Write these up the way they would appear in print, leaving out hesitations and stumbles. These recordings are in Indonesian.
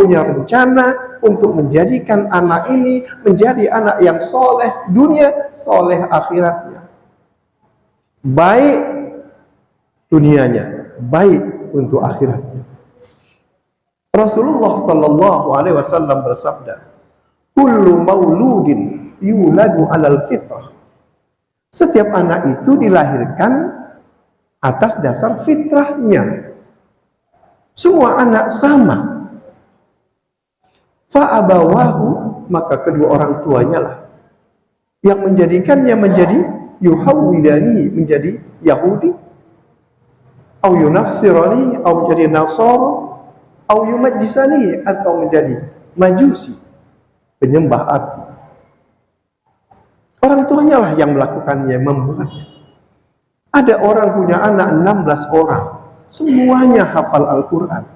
punya rencana untuk menjadikan anak ini menjadi anak yang soleh dunia, soleh akhiratnya. Baik dunianya, baik untuk akhiratnya. Rasulullah sallallahu alaihi wasallam bersabda, "Kullu mauludin yuladu 'alal fitrah." Setiap anak itu dilahirkan atas dasar fitrahnya. Semua anak sama. Fa'abawahu, maka kedua orang tuanya lah yang menjadikannya menjadi yuhawwidani, menjadi Yahudi, au yunassirani, au menjadi Nasara, au yumajjisani, atau menjadi Majusi, penyembah api. Orang tuanya lah yang melakukannya, membuatnya. Ada orang punya anak 16 orang, semuanya hafal Al-Quran.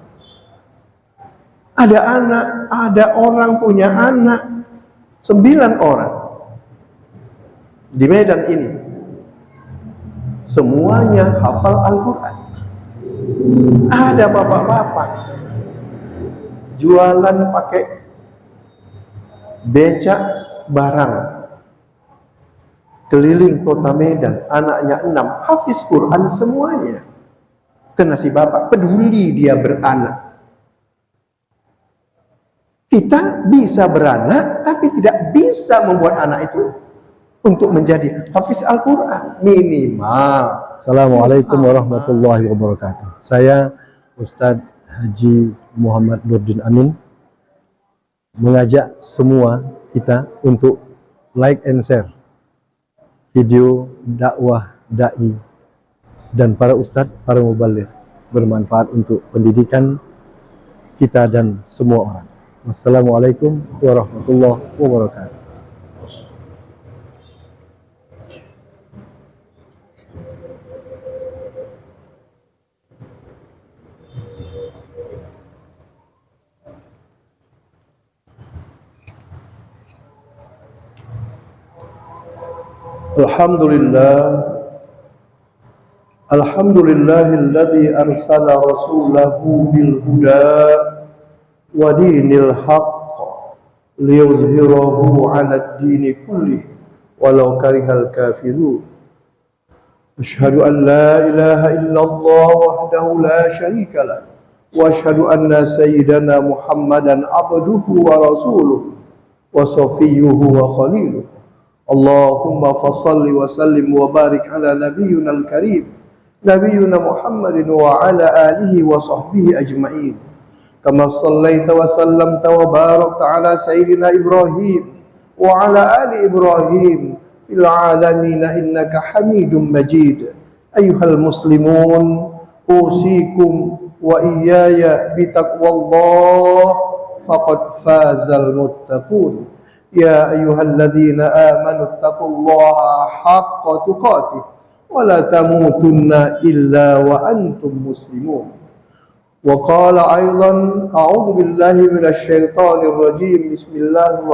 Ada orang punya anak 9 orang di Medan ini, semuanya hafal Al-Quran. Ada bapak-bapak jualan pakai becak barang keliling kota Medan, anaknya 6, hafiz Quran semuanya. Karena si bapak peduli dia beranak. Kita bisa beranak, tapi tidak bisa membuat anak itu untuk menjadi hafiz Al-Quran minimal. Assalamualaikum warahmatullahi wabarakatuh. Saya Ustadz Haji Muhammad Nurdin Amin mengajak semua kita untuk like and share video dakwah dai dan para ustadz, para mubaligh, bermanfaat untuk pendidikan kita dan semua orang. Wassalamualaikum warahmatullahi wabarakatuh. Alhamdulillahilladzi arsala rasulahu bil huda wa dinil haqq liyuzhirahu 'alad dini kullih walau karihal kafirun. Asyhadu an la ilaha illallah wahdahu la syarika lah wa asyhadu anna sayyidana Muhammadan abduhu wa rasuluh wa safiyyuhu wa khaliluh. Allahumma fasalli wa sallim wa barik ala nabiyyina al-karim nabiyyina Muhammadin wa ala alihi wa sahbihi ajma'in. Kama sallaita wa sallamta wa barakta ala sayyidina Ibrahim wa ala ali Ibrahim fil alamin innaka Hamidum Majid. Ayyuhal muslimun, usikum wa iyaya bitaqwallah faqad fazal muttaqun. Ya ayyuhalladzina amanu taqullaha haqqa tuqatih wa la tamutunna illa wa antum muslimun. Wa qala aidan a'udzu billahi minasy syaithanir rajim. Bismillahir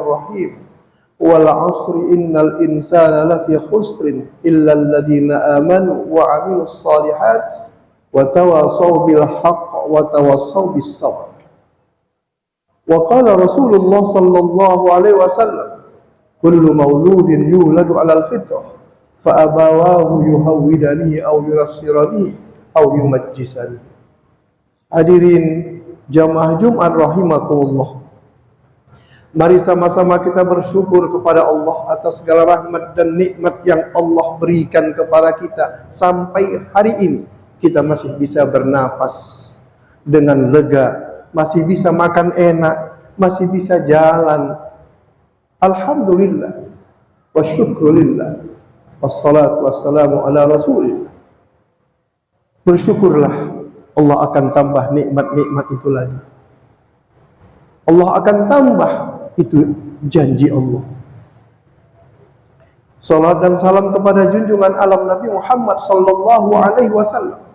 rahim. Wal 'asri innal insana lafi khusrin illa alladzina amanu wa 'amilus shalihat wa tawassaw bil haqq wa tawassaw bis sabr. Wa qala Rasulullah sallallahu alaihi wasallam, kullu mauludin yuladu 'alal fitrah fa abawahu yuhawwidani aw yunassirani aw yumajjisani. Hadirin jamaah Jumat rahimakumullah. Mari sama-sama kita bersyukur kepada Allah atas segala rahmat dan nikmat yang Allah berikan kepada kita. Sampai hari ini kita masih bisa bernapas dengan lega, masih bisa makan enak, masih bisa jalan. Alhamdulillah wa syukrulillah, wassalatu wassalamu ala rasulillah. Bersyukurlah, Allah akan tambah nikmat-nikmat itu lagi. Allah akan tambah, itu janji Allah. Salat dan salam kepada junjungan alam Nabi Muhammad sallallahu alaihi wasallam.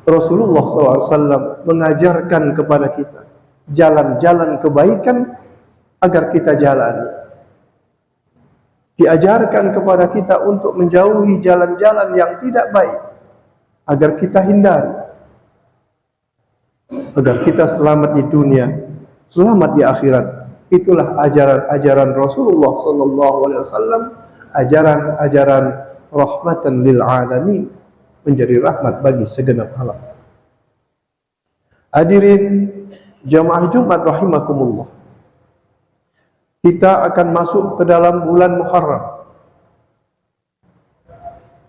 Rasulullah SAW mengajarkan kepada kita jalan-jalan kebaikan agar kita jalani. Diajarkan kepada kita untuk menjauhi jalan-jalan yang tidak baik agar kita hindari. agar kita selamat di dunia, selamat di akhirat. Itulah ajaran-ajaran Rasulullah sallallahu alaihi wasallam, ajaran-ajaran rahmatan lil alamin, menjadi rahmat bagi segenap alam. Hadirin jamaah Jumat rahimakumullah. Kita akan masuk ke dalam bulan Muharram.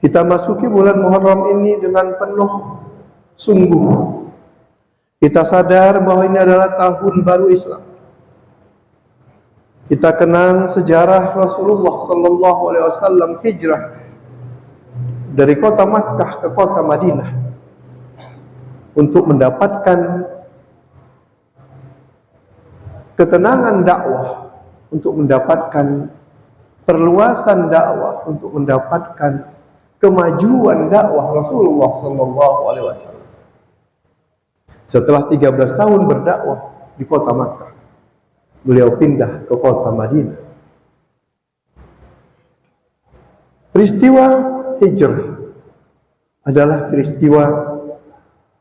Kita masuki bulan Muharram ini dengan penuh sungguh. Kita sadar bahwa ini adalah tahun baru Islam. Kita kenang sejarah Rasulullah sallallahu alaihi wasallam hijrah dari kota Makkah ke kota Madinah untuk mendapatkan ketenangan dakwah, untuk mendapatkan perluasan dakwah, untuk mendapatkan kemajuan dakwah Rasulullah sallallahu alaihi wasallam. Setelah 13 tahun berdakwah di kota Makkah, beliau pindah ke kota Madinah. Peristiwa hijrah adalah peristiwa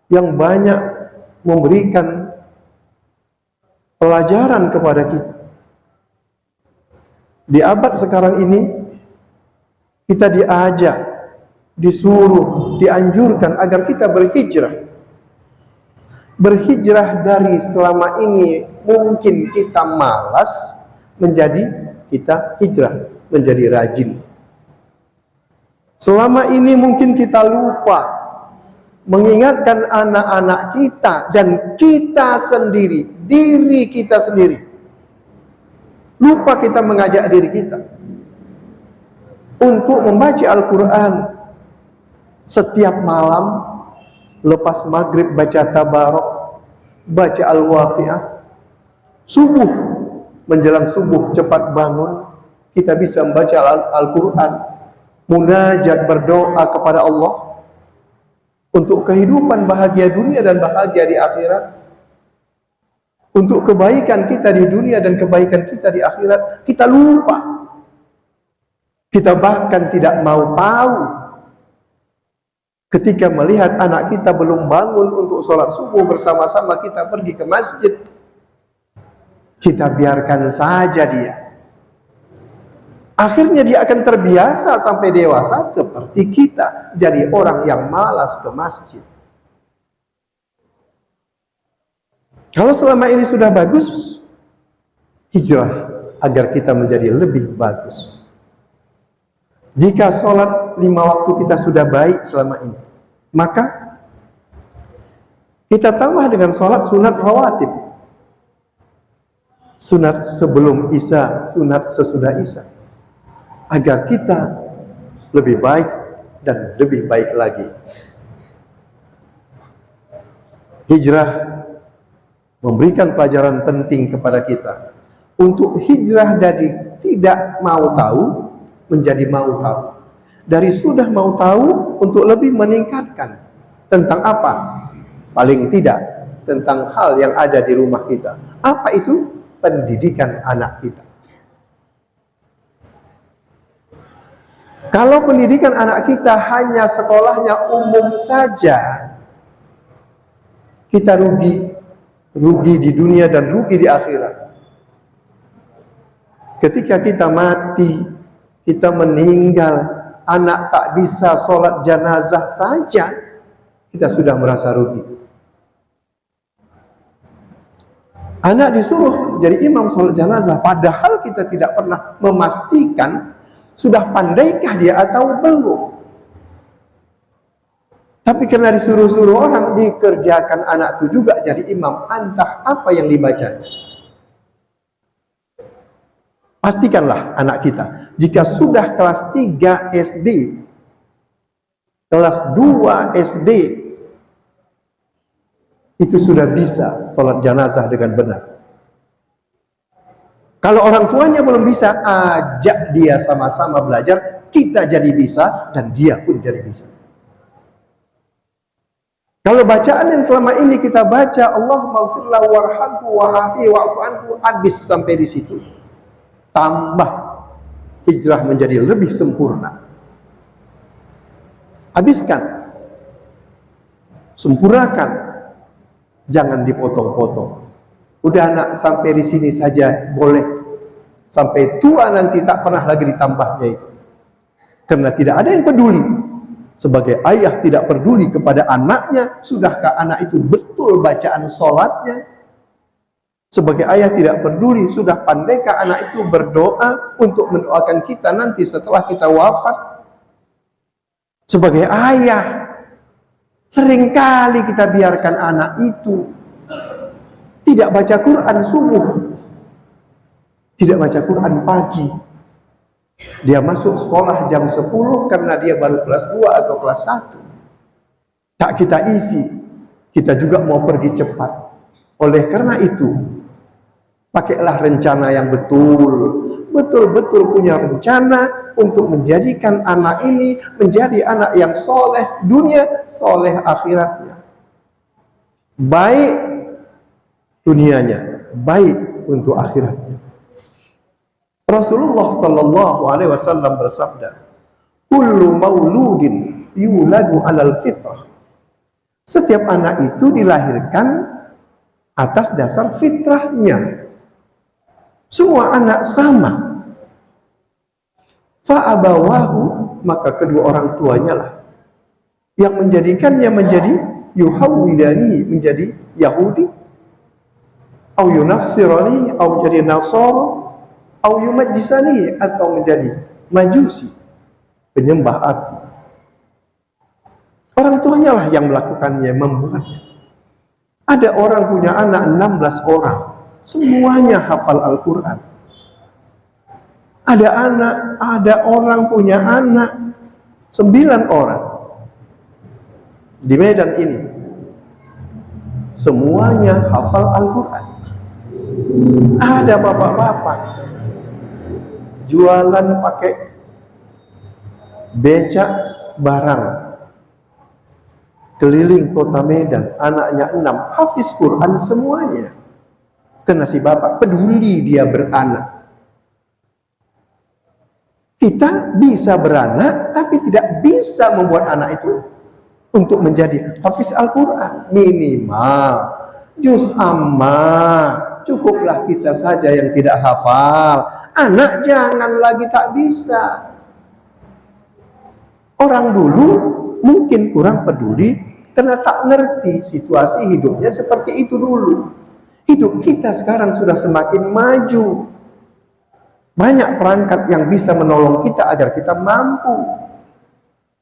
yang banyak memberikan pelajaran kepada kita. Di abad sekarang ini kita diajak, disuruh, dianjurkan agar kita berhijrah. Berhijrah dari selama ini mungkin kita malas, menjadi kita hijrah, menjadi rajin. Selama ini mungkin kita lupa mengingatkan anak-anak kita dan kita sendiri, diri kita sendiri. Lupa kita mengajak diri kita untuk membaca Al-Quran setiap malam. Lepas maghrib baca Tabarak, baca Al-Waqi'ah. Subuh, menjelang subuh cepat bangun, kita bisa membaca Al-Quran, munajat, berdoa kepada Allah untuk kehidupan bahagia dunia dan bahagia di akhirat, untuk kebaikan kita di dunia dan kebaikan kita di akhirat. Kita lupa, kita bahkan tidak mau tahu. Ketika melihat anak kita belum bangun untuk sholat subuh bersama-sama kita pergi ke masjid, kita biarkan saja dia. Akhirnya dia akan terbiasa sampai dewasa seperti kita, jadi orang yang malas ke masjid. Kalau selama ini sudah bagus, hijrah agar kita menjadi lebih bagus. Jika sholat 5 waktu kita sudah baik selama ini, maka kita tambah dengan sholat sunat rawatib. Sunat sebelum Isya, sunat sesudah Isya, agar kita lebih baik dan lebih baik lagi. Hijrah memberikan pelajaran penting kepada kita untuk hijrah dari tidak mau tahu menjadi mau tahu, dari sudah mau tahu untuk lebih meningkatkan. Tentang apa? Paling tidak tentang hal yang ada di rumah kita. Apa itu? Pendidikan anak kita. Kalau pendidikan anak kita hanya sekolahnya umum saja, kita rugi di dunia dan rugi di akhirat. Ketika kita mati, kita meninggal, anak tak bisa sholat jenazah saja, kita sudah merasa rugi. Anak disuruh jadi imam sholat jenazah, padahal kita tidak pernah memastikan sudah pandaikah dia atau belum. Tapi karena disuruh-suruh orang, dikerjakan anak itu juga jadi imam, entah apa yang dibacanya. Pastikanlah anak kita, jika sudah kelas 3 SD, kelas 2 SD, itu sudah bisa sholat jenazah dengan benar. Kalau orang tuanya belum bisa, ajak dia sama-sama belajar, kita jadi bisa, dan dia pun jadi bisa. Kalau bacaan yang selama ini kita baca, Allahumma gfirlahu warhamhu wa'afihi wa'fu anhu, habis sampai di situ. Tambah hijrah menjadi lebih sempurna. Habiskan, sempurnakan Jangan dipotong-potong. Udah nak sampai di sini saja boleh. Sampai tua nanti tak pernah lagi ditambahnya itu. Karena tidak ada yang peduli. Sebagai ayah tidak peduli kepada anaknya. Sudahkah anak itu betul bacaan sholatnya? Sebagai ayah tidak peduli. Sudah pandaikah anak itu berdoa untuk mendoakan kita nanti setelah kita wafat? Sebagai ayah, seringkali kita biarkan anak itu tidak baca Quran subuh, tidak baca Quran pagi. Dia masuk sekolah jam 10 karena dia baru kelas 2 atau kelas 1. Tak kita isi, kita juga mau pergi cepat. Oleh karena itu, pakailah rencana yang betul-betul punya rencana untuk menjadikan anak ini menjadi anak yang soleh dunia, soleh akhiratnya. Baik dunianya, baik untuk akhiratnya. Rasulullah sallallahu alaihi wasallam bersabda, "Kullu mauludin yuladu 'alal fitrah." Setiap anak itu dilahirkan atas dasar fitrahnya. Semua anak sama. Fa'abawahu, maka kedua orang tuanya lah yang menjadikannya menjadi yuhawwidani, menjadi Yahudi, au yunassirani, au menjadi Nasara, au yumajjisani, atau menjadi Majusi, penyembah api. Orang tuanya lah yang melakukannya, membuatnya. Ada orang punya anak 16 orang, semuanya hafal Al-Quran. Ada orang punya anak 9 orang di Medan ini, semuanya hafal Al-Quran. Ada bapak-bapak jualan pakai becak barang keliling kota Medan, anaknya 6 hafiz Quran semuanya. Karena si bapak peduli dia beranak. Kita bisa beranak, tapi tidak bisa membuat anak itu untuk menjadi hafiz Al-Quran. Minimal juz amma, cukuplah kita saja yang tidak hafal. Anak jangan lagi tak bisa. Orang dulu mungkin kurang peduli karena tak ngerti situasi hidupnya seperti itu dulu. Hidup kita sekarang sudah semakin maju. Banyak perangkat yang bisa menolong kita agar kita mampu.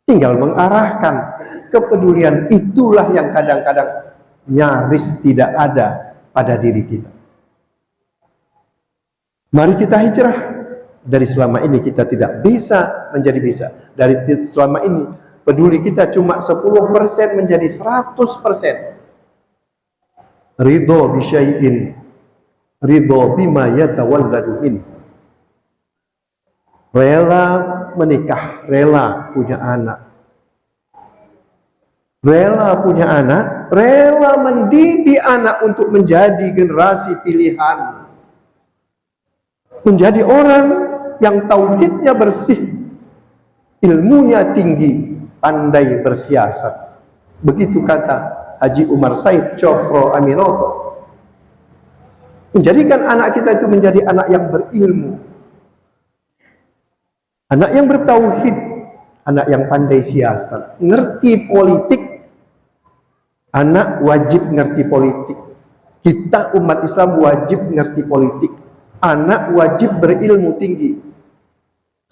Tinggal mengarahkan. Kepedulian itulah yang kadang-kadang nyaris tidak ada pada diri kita. Mari kita hijrah. Dari selama ini kita tidak bisa menjadi bisa. Dari selama ini peduli kita cuma 10% menjadi 100%. Ridho bisyai'in, ridho bima yatawalladu min. Rela menikah, rela punya anak, rela mendidik anak untuk menjadi generasi pilihan, menjadi orang yang tauhidnya bersih, ilmunya tinggi, pandai bersiasat. Begitu kata Haji Umar Said Cokro Aminoto. Menjadikan anak kita itu menjadi anak yang berilmu, anak yang bertauhid, anak yang pandai siasat, ngerti politik. Anak wajib ngerti politik. Kita umat Islam wajib ngerti politik. Anak wajib berilmu tinggi.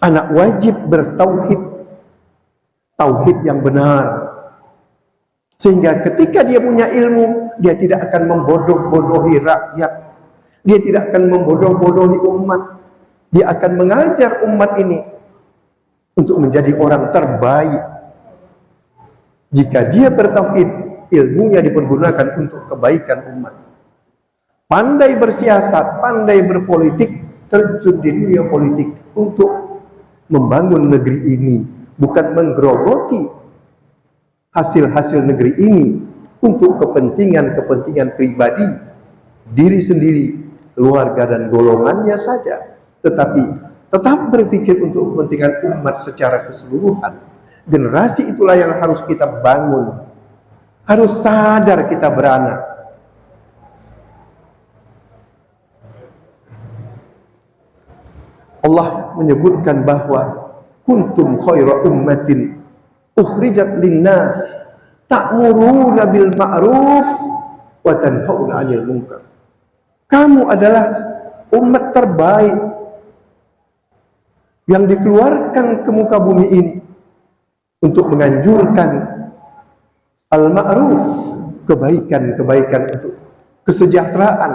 Anak wajib bertauhid, tauhid yang benar. Sehingga ketika dia punya ilmu, dia tidak akan membodoh-bodohi rakyat. Dia tidak akan membodoh-bodohi umat. Dia akan mengajar umat ini untuk menjadi orang terbaik. Jika dia bertauhid, ilmunya dipergunakan untuk kebaikan umat. Pandai bersiasat, pandai berpolitik, terjun di dunia politik untuk membangun negeri ini, bukan menggerogoti hasil-hasil negeri ini untuk kepentingan-kepentingan pribadi, diri sendiri, keluarga dan golongannya saja, tetapi tetap berpikir untuk kepentingan umat secara keseluruhan. Generasi itulah yang harus kita bangun. Harus sadar kita beranak. Allah menyebutkan bahwa kuntum khaira ummatin ukhrijat linnas ta'muruna bil ma'ruf wa tanhauna 'anil munkar. Kamu adalah umat terbaik yang dikeluarkan ke muka bumi ini untuk menganjurkan al-ma'ruf, kebaikan-kebaikan untuk kesejahteraan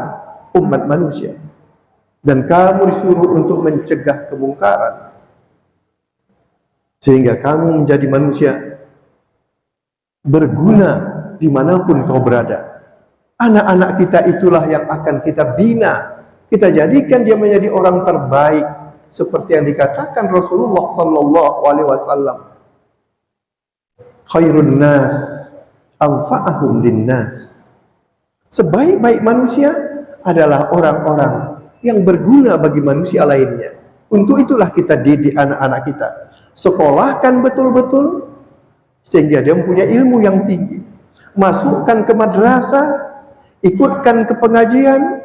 umat manusia, dan kamu disuruh untuk mencegah kemungkaran sehingga kamu menjadi manusia berguna dimanapun kau berada. Anak-anak kita itulah yang akan kita bina, kita jadikan dia menjadi orang terbaik seperti yang dikatakan Rasulullah sallallahu alaihi wasallam, khairun nas anfa'ahum linnas. Sebaik-baik manusia adalah orang-orang yang berguna bagi manusia lainnya. Untuk itulah kita didik anak-anak kita, sekolahkan betul-betul sehingga dia mempunyai ilmu yang tinggi, masukkan ke madrasah, ikutkan ke pengajian,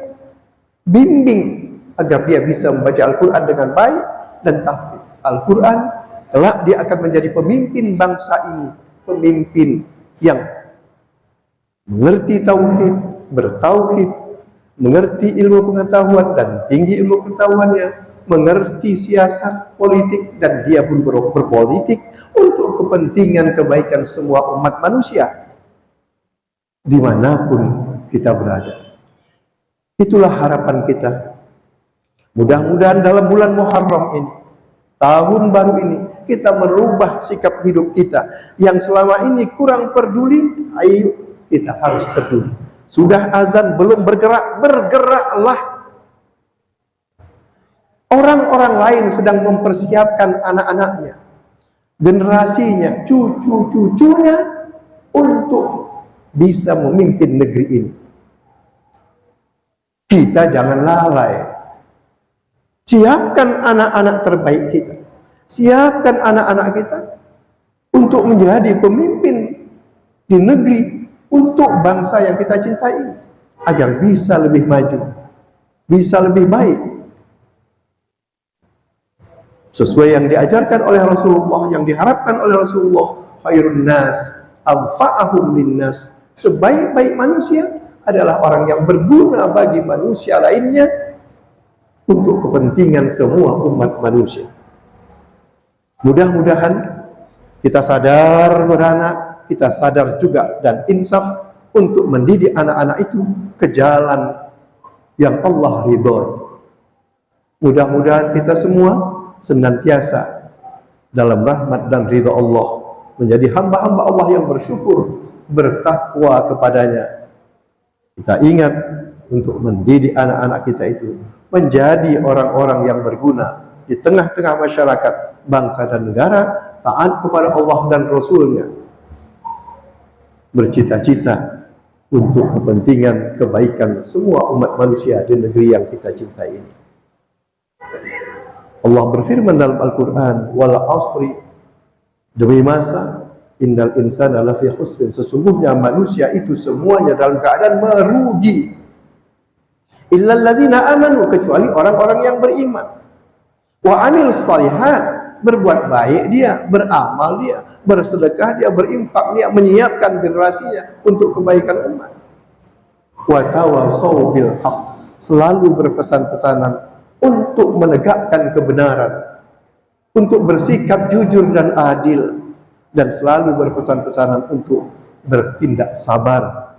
bimbing agar dia bisa membaca Al-Quran dengan baik dan tahfiz Al-Quran. Kelak dia akan menjadi pemimpin bangsa ini, pemimpin yang mengerti tauhid, bertauhid, mengerti ilmu pengetahuan dan tinggi ilmu pengetahuannya, mengerti siasat politik, dan dia pun berpolitik untuk kepentingan kebaikan semua umat manusia dimanapun kita berada. Itulah harapan kita. Mudah-mudahan dalam bulan Muharram ini, tahun baru ini, kita merubah sikap hidup kita yang selama ini kurang peduli. Ayo kita harus peduli. Sudah azan belum bergerak, bergeraklah. Orang-orang lain sedang mempersiapkan anak-anaknya, generasinya, cucu-cucunya untuk bisa memimpin negeri ini. Kita jangan lalai. Siapkan anak-anak terbaik kita, siapkan anak-anak kita untuk menjadi pemimpin di negeri, untuk bangsa yang kita cintai ini, agar bisa lebih maju, bisa lebih baik, sesuai yang diajarkan oleh Rasulullah, yang diharapkan oleh Rasulullah. Khairun nas anfa'ahum linnas. Sebaik-baik manusia adalah orang yang berguna bagi manusia lainnya untuk kepentingan semua umat manusia. Mudah-mudahan kita sadar beranak, kita sadar juga dan insaf untuk mendidik anak-anak itu ke jalan yang Allah ridhoi. Mudah-mudahan kita semua senantiasa dalam rahmat dan ridha Allah, menjadi hamba-hamba Allah yang bersyukur, bertakwa kepadanya. Kita ingat untuk mendidik anak-anak kita itu menjadi orang-orang yang berguna di tengah-tengah masyarakat, bangsa dan negara, taat kepada Allah dan Rasulnya, bercita-cita untuk kepentingan kebaikan semua umat manusia di negeri yang kita cintai ini. Allah berfirman dalam Al-Quran, wal asri, demi masa, innal insana lafi khusrin, sesungguhnya manusia itu semuanya dalam keadaan merugi, illal ladzina amanu, kecuali orang-orang yang beriman, wa amil salihat, berbuat baik dia, beramal dia, bersedekah dia, berinfak dia, menyiapkan generasinya untuk kebaikan umat, wa tawassaw bil haqq, selalu berpesan-pesanan untuk menegakkan kebenaran, untuk bersikap jujur dan adil, dan selalu berpesan-pesanan untuk bertindak sabar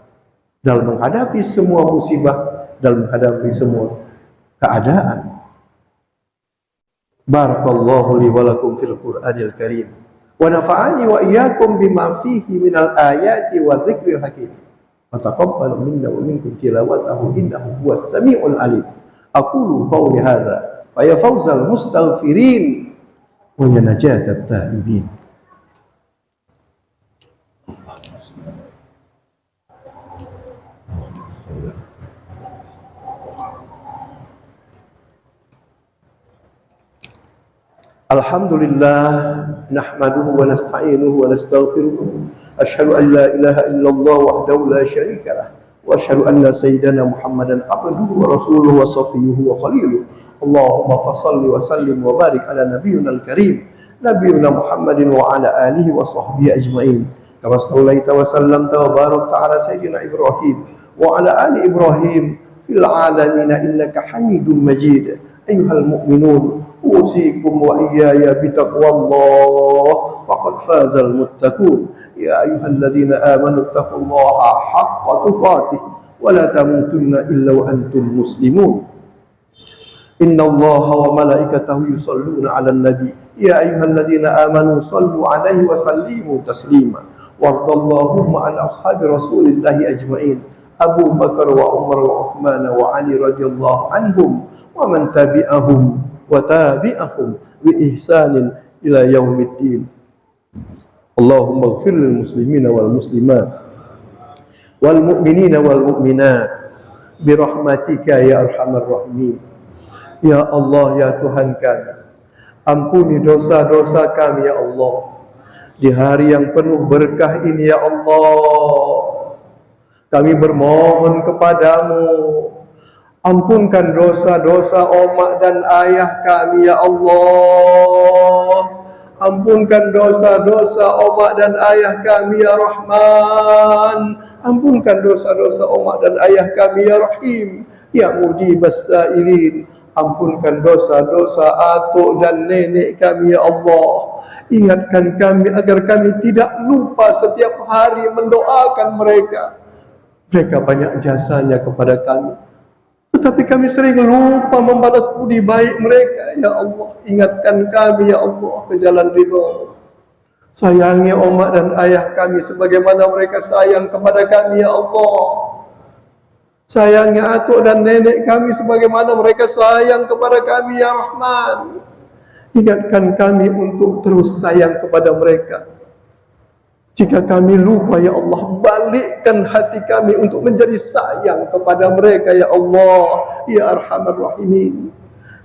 dalam menghadapi semua musibah, dalam menghadapi semua keadaan. Barakallahu li wa lakum fil Qur'anil Karim, wa nafa'ani wa iyyakum bima fihi minal ayati wa dzikril hakim, wa taqabbal minna wa minkum tilawatahu innahu huwas samiul alim. Aqulu qawli hadza fa ya fawzal mustaghfirin wa ya najatat taibin. Alhamdulillah, nahmaduhu wa nasta'inuhu wa nastaghfiruh. Asyhadu an la ilaha illallah wahdahu la syarika lah, wa asyhadu anna sayyidana Muhammadan abduhu wa rasuluhu wa safiyyuhu wa khaliluh, Allahumma fasalli wa sallim wa barik ala nabiyyina al-karim nabiyyina Muhammadin wa ala alihi wa sahbihi ajma'in kama sallaita wa sallamta wa barakta ala sayyidina Ibrahim wa ala ali Ibrahim fil alamin innaka Hamidum Majid. Ayyuhal mu'minun usikum wa iyaya bitaqwallah faqad fazal muttaqun. Ya ayyuhalladzina amanu taqullaha haqqa tuqatih wa la tamutunna illa wa antum muslimun. Inna Allaha wa malaikatahu yusalluna 'alan nabi ya ayyuhalladzina amanu sallu 'alaihi wa sallimu taslima. Wardallahumma an ashabi rasulillahi ajma'in Abu Bakar wa Umar wa Uthman wa Ali radhiyallahu anhum wa man tabi'ahum wa tabi'ahum bi ihsanin ila yaumiddin. Allahumma ighfir lil muslimina wal muslimat wal mu'minina wal mu'minat bi rahmatika ya arhamar rahimin. Ya Allah, ya Tuhan kami, ampuni dosa-dosa kami ya Allah. Di hari yang penuh berkah ini ya Allah, kami bermohon kepadamu, ampunkan dosa-dosa omak dan ayah kami ya Allah. Ampunkan dosa-dosa omak dan ayah kami ya Rahman. Ampunkan dosa-dosa omak dan ayah kami ya Rahim, ya Mujibas Sa'ilin. Ampunkan dosa-dosa atuk dan nenek kami ya Allah. Ingatkan kami agar kami tidak lupa setiap hari mendoakan mereka. Mereka banyak jasanya kepada kami, tetapi kami sering lupa membalas budi baik mereka. Ya Allah, ingatkan kami ya Allah ke jalan ridho. Sayangi omak dan ayah kami sebagaimana mereka sayang kepada kami ya Allah. Sayangi atuk dan nenek kami sebagaimana mereka sayang kepada kami ya Rahman. Ingatkan kami untuk terus sayang kepada mereka. Jika kami lupa ya Allah, balikkan hati kami untuk menjadi sayang kepada mereka ya Allah, ya Arhamar Rahimin.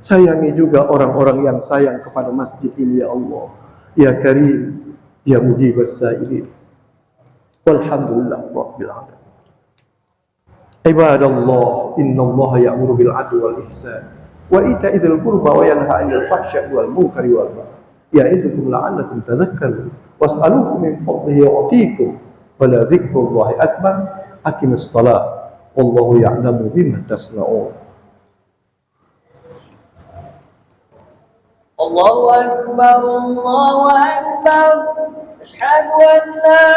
Sayangi juga orang-orang yang sayang kepada masjid ini ya Allah, ya Karim, ya Mujibas Sa'ilin. Walhamdulillah Rabbil Alamin. Ibadallah, innallaha ya'muru bil 'adli wal ihsan wa ita'i dzil qurba wa yanha 'anil fahsya'i wal munkari wal baghi. Ya'izukum la'allakum tadhakkarun was'aluhu min fadlihi yu'tikum wa la dzikrullahi akbar. Aqimis shalah wallahu ya'lamu bima tasna'un. Allahu akbar, Allahu akbar. Asyhadu an la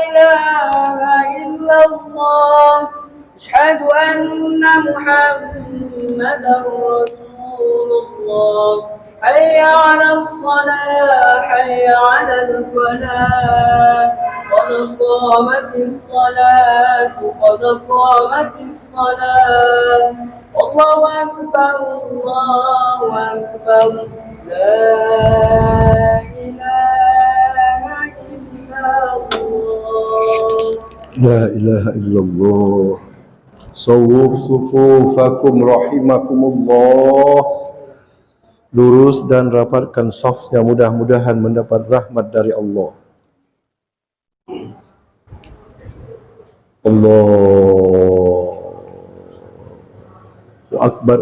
ilaha illallah. أشهد أن محمدا رسول الله. حي على الصلاة حي على الفلاح قد قامت الصلاة قد قامت الصلاة. الله أكبر الله أكبر. لا إله إلا الله. لا إله إلا الله. Sawuf sufufakum rahimakumullah. Lurus dan rapatkan safnya, mudah-mudahan mendapat rahmat dari Allah. Allahu Akbar.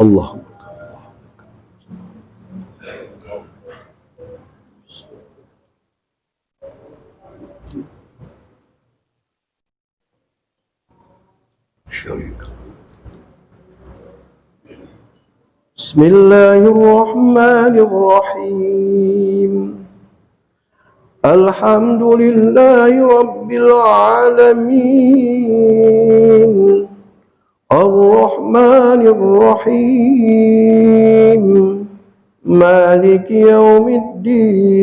Allahu Akbar. Bismillahirrahmanirrahim. Alhamdulillahi Rabbil Alamin. Ar-Rahmanir-Rahim. Maliki Yawmiddin.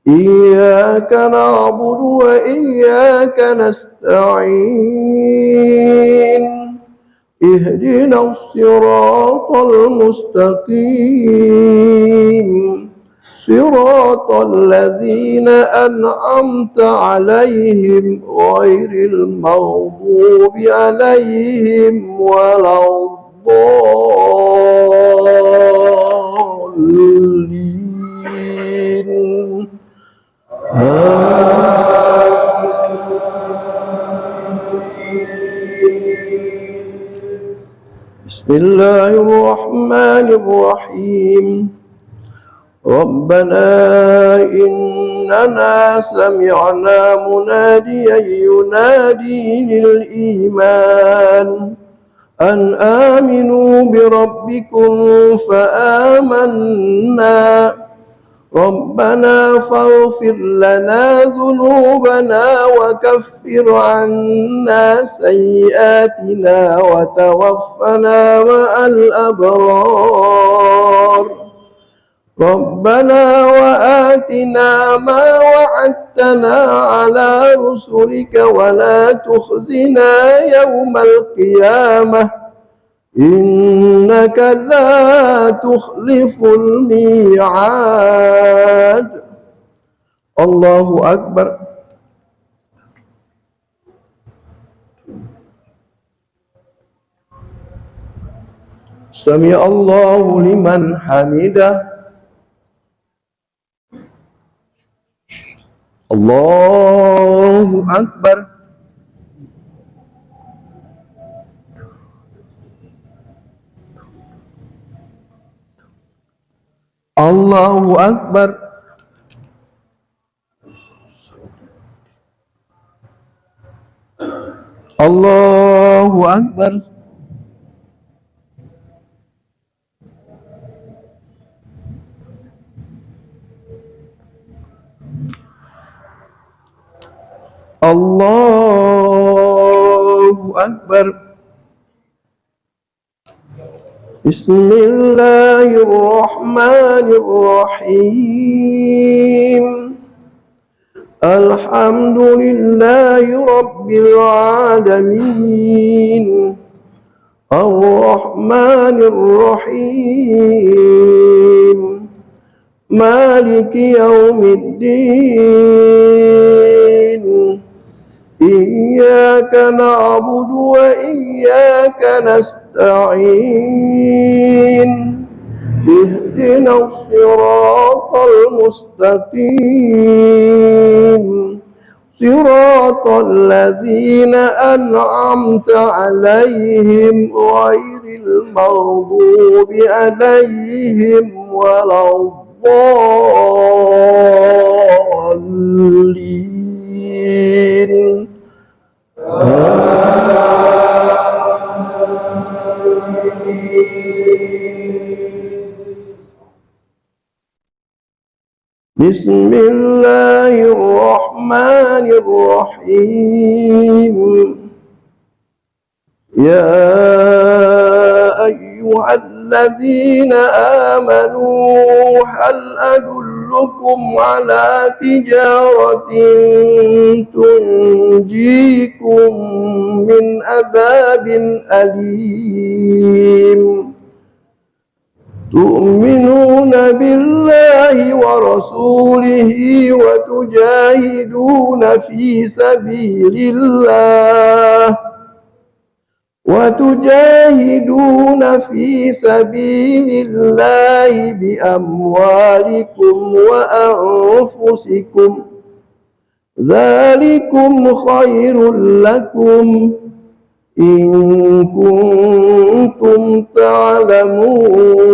Iyyaka na'budu wa iyyaka nasta'in. Ihdinas siratal mustaqim. Siratal ladzina an'amta 'alaihim ghairil maghdubi 'alaihim waladdallin. بسم الله الرحمن الرحيم ربنا إننا سمعنا مناديا ينادي للإيمان أن آمنوا بربكم فآمنا ربنا فاغفر لنا ذنوبنا وكفر عنا سيئاتنا وتوفنا مع الأبرار ربنا وآتنا ما وعدتنا على رسلك ولا تخزنا يوم القيامة إنك لا تخلف الميعاد الله أكبر سمع الله لمن حمده الله أكبر الله أكبر الله أكبر الله أكبر بسم الله الرحمن الرحيم الحمد لله رب العالمين الرحمن الرحيم مالك يوم الدين إياك نعبد وإياك نستعين اهدنا الصراط المستقيم صراط الذين أنعمت عليهم غير المغضوب عليهم ولا الضالين بسم الله الرحمن الرحيم يا أيها الذين آمنوا هل أدلكم على تجارة تنجيكم من عذاب أليم تؤمنون بالله ورسوله وتجاهدون في سبيل الله بأموالكم وأنفسكم ذلكم خير لكم إن كنتم تعلمون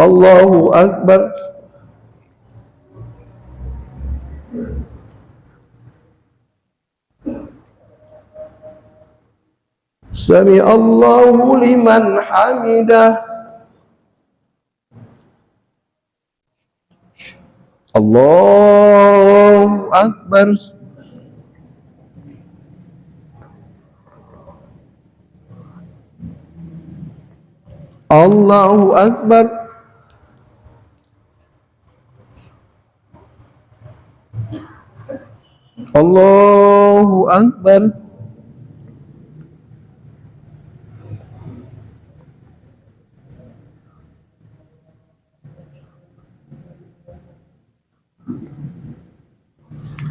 الله أكبر سمع الله لمن حمده الله أكبر الله أكبر الله أكبر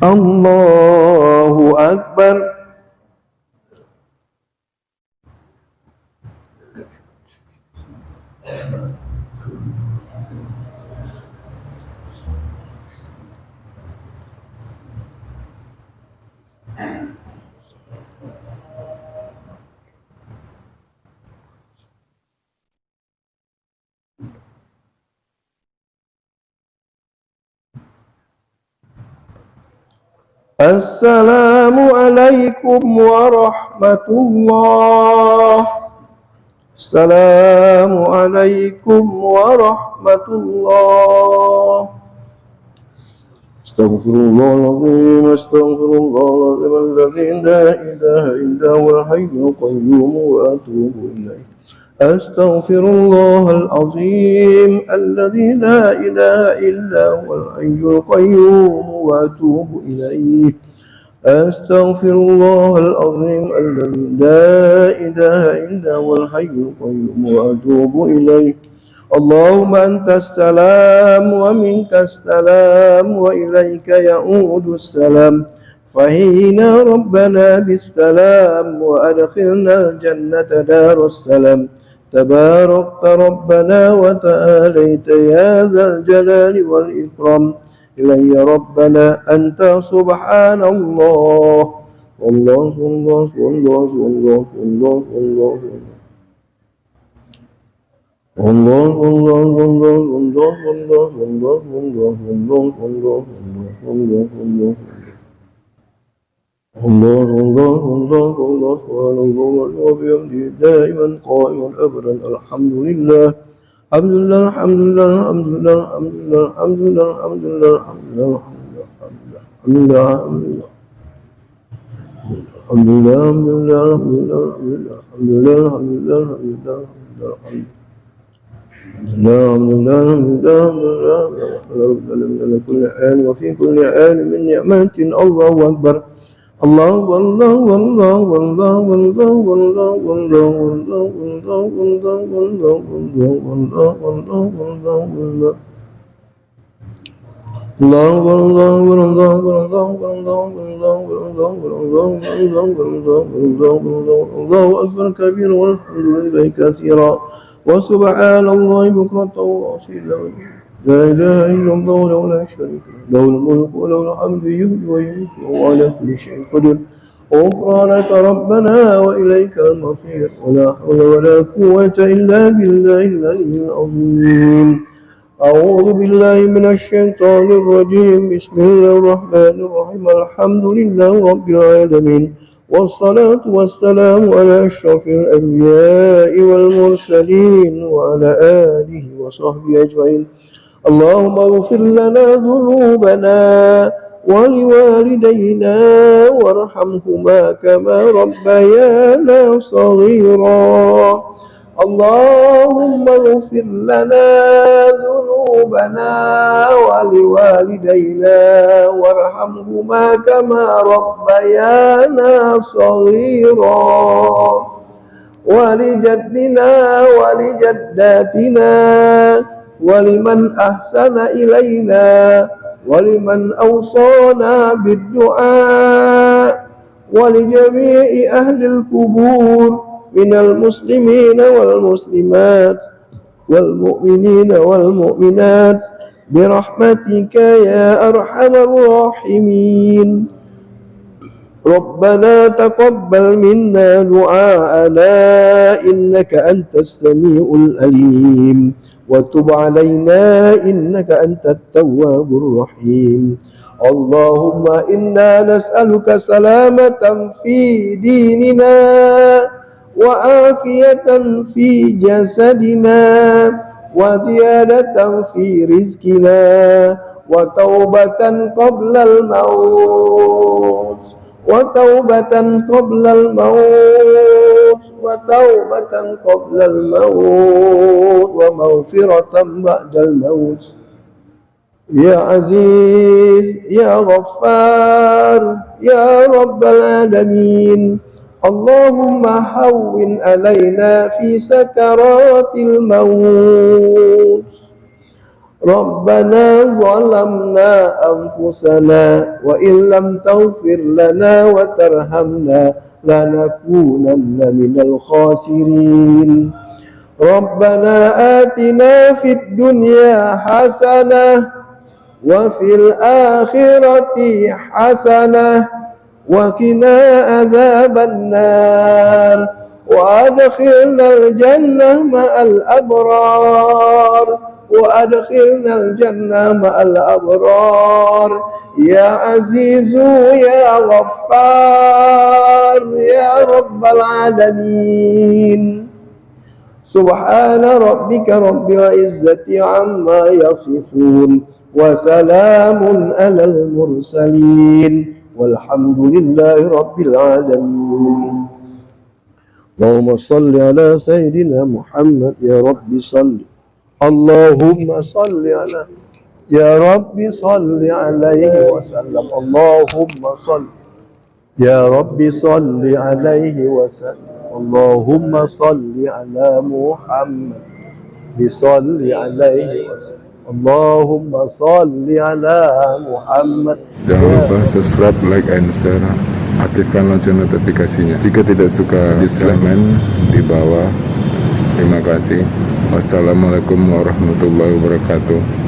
الله أكبر Assalamualaikum warahmatullah. Assalamualaikum warahmatullah. Astaghfirullahaladzim, astaghfirullahaladzim, la ilaha illa huwal hayyul qayyum wa atubu ilaih. Astaghfirullahaladzim, alladzi la ilaha illa huwal hayyul qayyum wa atubu ilaih. Astaghfirullahaladzim, alladzi la ilaha illa huwal hayyul qayyum wa atubu ilaih. Allahumma antas salam wa minkas salam wa ilaika ya'udus salam. Fahina rabbana bis salam wa adkhilna al-jannata darus salam. Tabarakta rabbana wa ta'alaita ya dzal jalali wal ikram. Ilayya rabbana anta subhanallah. Wallahu wallahu wallahu wallahu wallahu. Allah Allah Allah Allah Allah Allah Allah Allah Allah Allah Allah Allah Allah Allah Allah subhanallah wa bihamdihi daiman qa'iman abadan alhamdulillah alhamdulillah alhamdulillah alhamdulillah alhamdulillah alhamdulillah alhamdulillah alhamdulillah alhamdulillah alhamdulillah alhamdulillah alhamdulillah alhamdulillah على كل حال وفي كل حال من نعمة الله أكبر الله والله والله والله والله والله والله والله والله والله والله والله والله والله والله الله والله والله والله والله والله والله والله الله أكبر كبيرا والحمد لله كثيرا وسبحان الله بكرة وأصيلا لا إله إلا الله وله لا شريك له الملك وله الحمد يحيي ويميت وهو على كل شيء قدير غفرانك ربنا وإليك المصير ولا حول ولا قوة إلا بالله العلي العظيم أعوذ بالله من الشيطان الرجيم بسم الله الرحمن الرحيم الحمد لله رب العالمين والصلاة والسلام على أشرف الأنبياء والمرسلين وعلى آله وصحبه أجمعين اللهم اغفر لنا ذنوبنا ولوالدينا وارحمهما كما ربيانا صغيرا اللهم اغفر لنا ذنوبنا ولوالدينا وارحمهما كما ربيانا صغيرا ولجدنا ولجداتنا ولمن أحسن إلينا ولمن أوصانا بالدعاء ولجميع أهل القبور من المسلمين والمسلمات والمؤمنين والمؤمنات برحمتك يا أرحم الراحمين ربنا تقبل منا دعاءنا إنك أنت السميع العليم وتب علينا إنك أنت التواب الرحيم اللهم إنا نسألك سلامة في ديننا وعافية في جسدنا وزيادة في رزقنا وتوبة قبل الموت وتوبة قبل الموت وتوبة قبل الموت ومغفرة بعد الموت يا عزيز يا غفار يا رب العالمين اللهم هون علينا في سكرات الموت ربنا ظلمنا أنفسنا وإن لم تغفر لنا وترحمنا لنكونن من الخاسرين ربنا آتنا في الدنيا حسنة وفي الآخرة حسنة وقنا عذاب النار وأدخلنا الجنة مع الأبرار وأدخلنا الجنة مع الأبرار يا عزيز يا غفار يا رب العالمين. سبحان ربك رب العزة عما يصفون وسلام على المرسلين والحمد لله رب العالمين. اللهم صل على سيدنا محمد يا رب صل. اللهم صل على يا رب صل عليه وسلم. اللهم صل يا رب صل عليه وسلم. اللهم صل على محمد صل عليه وسلم. Allahumma salli ala Muhammad. Jangan lupa subscribe, like, and share. Aktifkan lonceng notifikasinya. Jika tidak suka, silahkan di bawah. Terima kasih. Wassalamualaikum warahmatullahi wabarakatuh.